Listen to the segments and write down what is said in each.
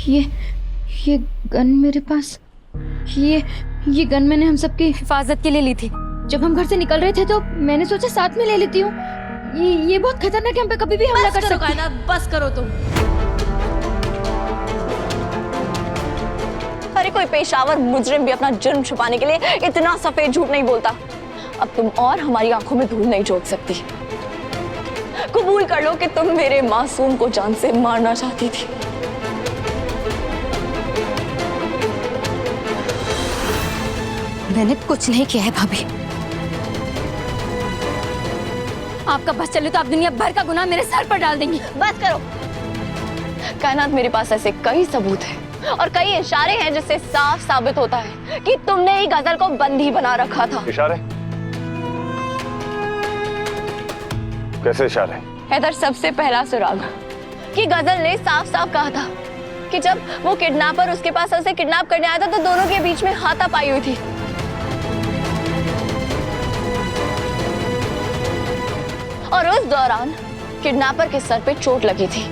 ये गन मेरे पास, ये गन मैंने हम सबकी हिफाजत के लिए ली थी। जब हम घर से निकल रहे थे तो मैंने सोचा साथ में ले लेती हूँ। ये बहुत खतरनाक है, हम पे कभी भी हमला कर सकती है। बस करो तुम। अरे कोई पेशावर मुजरिम भी अपना जुर्म छुपाने के लिए इतना सफेद झूठ नहीं बोलता। अब तुम और हमारी आंखों में धूल नहीं झोंक सकती। कबूल कर लो कि तुम मेरे मासूम को जान से मारना चाहती थी। मैंने कुछ नहीं किया है भाभी। आपका बस चले तो आप दुनिया भर का गुनाह मेरे सर पर डाल देंगी। बस करो। कायनात, मेरे पास ऐसे कई सबूत हैं और कई इशारे हैं जिससे साफ साबित होता है कि तुमने ही गजल को बंदी बना रखा था। इशारे? कैसे इशारे? हैदर, सबसे पहला सुराग कि गजल ने साफ साफ कहा था कि जब वो किडनैपर उसके पास उसे किडनैप करने आया था तो दोनों के बीच में हाथापाई हुई थी। और उस दौरान किडनैपर के सर पे चोट लगी थी।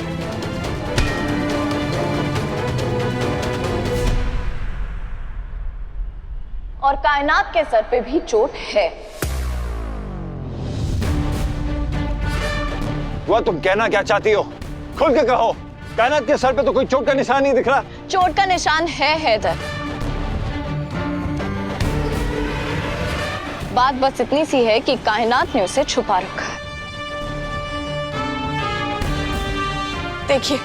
और कायनात के सर पे भी चोट है। वो तुम कहना क्या चाहती हो? खुल के कहो। कायनात के सर पे तो कोई चोट का निशान नहीं दिख रहा। चोट का निशान है हैदर। बात बस इतनी सी है कि कायनात ने उसे छुपा रखा है। देखिए,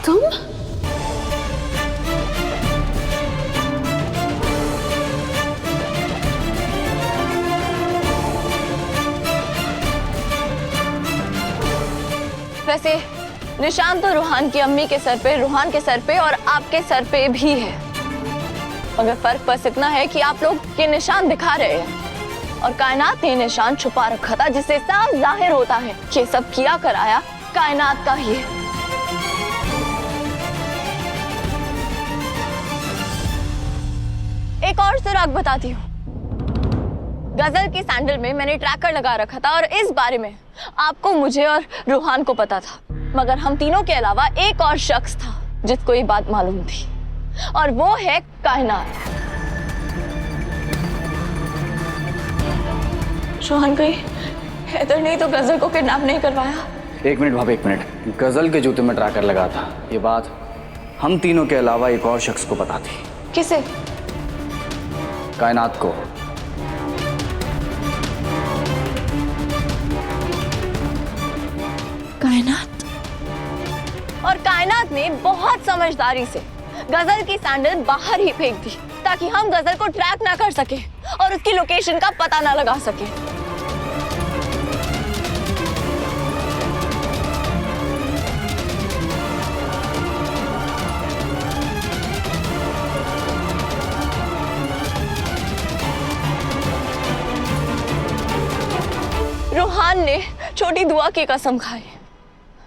तुम? वैसे निशान तो रूहान की अम्मी के सर पे, रूहान के सर पे और आपके सर पे भी है। मगर फर्क बस इतना है कि आप लोग ये निशान दिखा रहे हैं और कायनात ने निशान छुपा रखा था, जिससे साफ जाहिर होता है कि सब किया कराया कायनात का ही है। एक और सुराग बताती हूँ। गजल की सैंडल में मैंने ट्रैकर लगा रखा था और इस बारे में आपको, मुझे और रूहान को पता था। मगर हम तीनों के अलावा एक और शख्स था जिसको ये बात मालूम थी और वो है कायनात। रूहान, कहीं हैदर ने तो गजल को किडनैप नहीं करवाया? एक मिनट भाभी, एक मिनट। गजल के जूते में ट्रैकर लगा था, ये बात हम तीनों के अलावा एक और शख्स को पता थी। किसे? कायनात को। कायनात? और कायनात ने बहुत समझदारी से गजल की सैंडल बाहर ही फेंक दी ताकि हम गजल को ट्रैक ना कर सके और उसकी लोकेशन का पता ना लगा सके। रूहान ने छोटी दुआ की कसम खाई,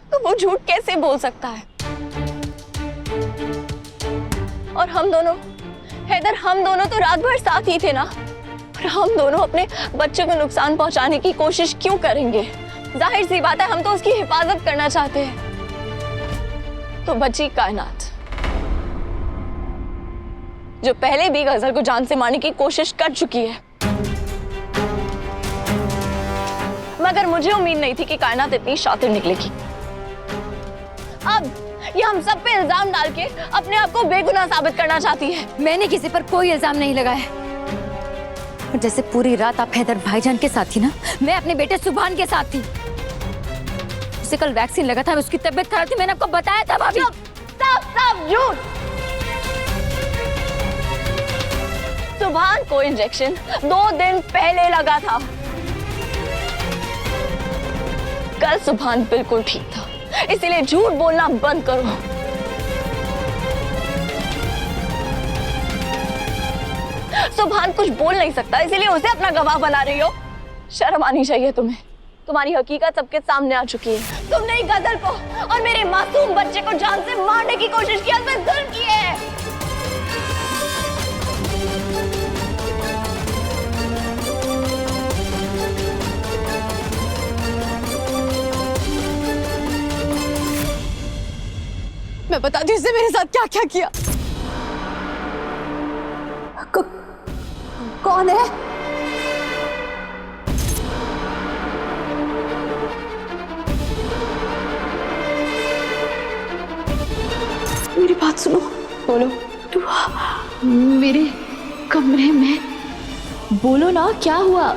तो वो झूठ कैसे बोल सकता है? और हम दोनों, हैदर, हम दोनों तो रात भर साथ ही थे ना। और हम दोनों अपने बच्चे को नुकसान पहुंचाने की कोशिश क्यों करेंगे? जाहिर सी बात है, हम तो उसकी हिफाजत करना चाहते हैं। तो बची कायनात, जो पहले भी गजल को जान से मारने की कोशिश कर चुकी है। मगर मुझे उम्मीद नहीं थी कि कायनात इतनी शातिर निकलेगी। अब ये हम सब पे इल्जाम डाल के अपने आप को बेगुनाह साबित करना चाहती है। मैंने किसी पर कोई इल्जाम नहीं लगाया। और जैसे पूरी रात आप हैदर भाईजान के साथ थी ना, मैं अपने बेटे सुभान के साथ थी। उसे कल वैक्सीन लगा था, उसकी तबीयत खराब थी, मैंने आपको बताया था भाभी। साफ साफ झूठ। सुभान को इंजेक्शन 2 दिन पहले लगा था। कल सुभान बिल्कुल ठीक था, इसीलिए झूठ बोलना बंद करो। सुभान कुछ बोल नहीं सकता, इसीलिए उसे अपना गवाह बना रही हो। शर्म आनी चाहिए तुम्हें। तुम्हारी हकीकत सबके सामने आ चुकी है। तुमने ही गजल को और मेरे मासूम बच्चे को जान से मारने की कोशिश की, उसमें जुल्म किए है। मैं बताती हूँ इसने मेरे साथ क्या क्या किया। कौन है? मेरी बात सुनो, बोलो। तू मेरे कमरे में, बोलो ना क्या हुआ?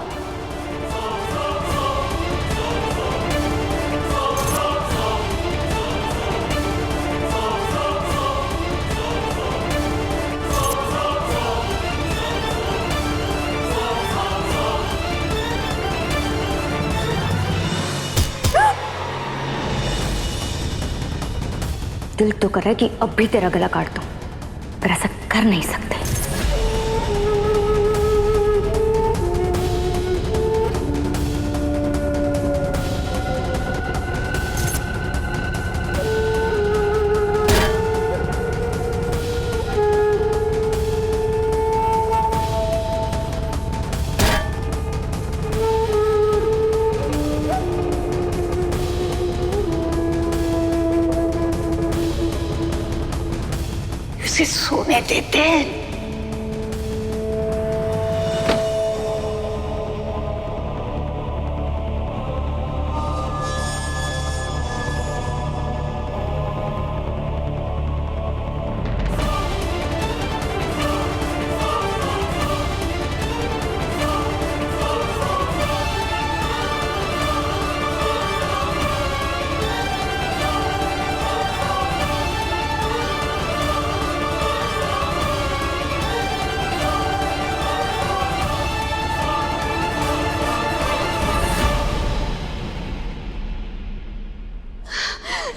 दिल तो कर रहा है कि अब भी तेरा गला काट दूं, पर ऐसा कर नहीं सकते। उसे सोने देते हैं।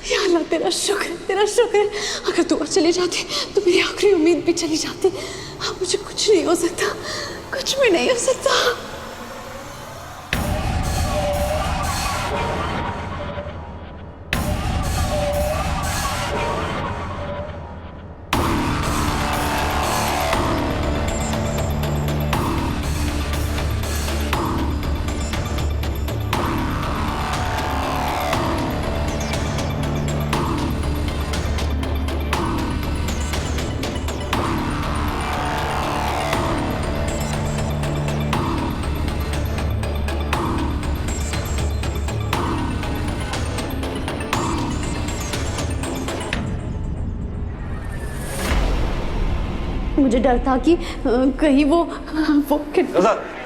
या अल्लाह तेरा शुक्र, तेरा शुक्र। अगर तू और चली जाती तो मेरी आखिरी उम्मीद भी चली जाती। अब मुझे कुछ नहीं हो सकता, कुछ भी नहीं हो सकता। मुझे डर था कि कहीं वो गजल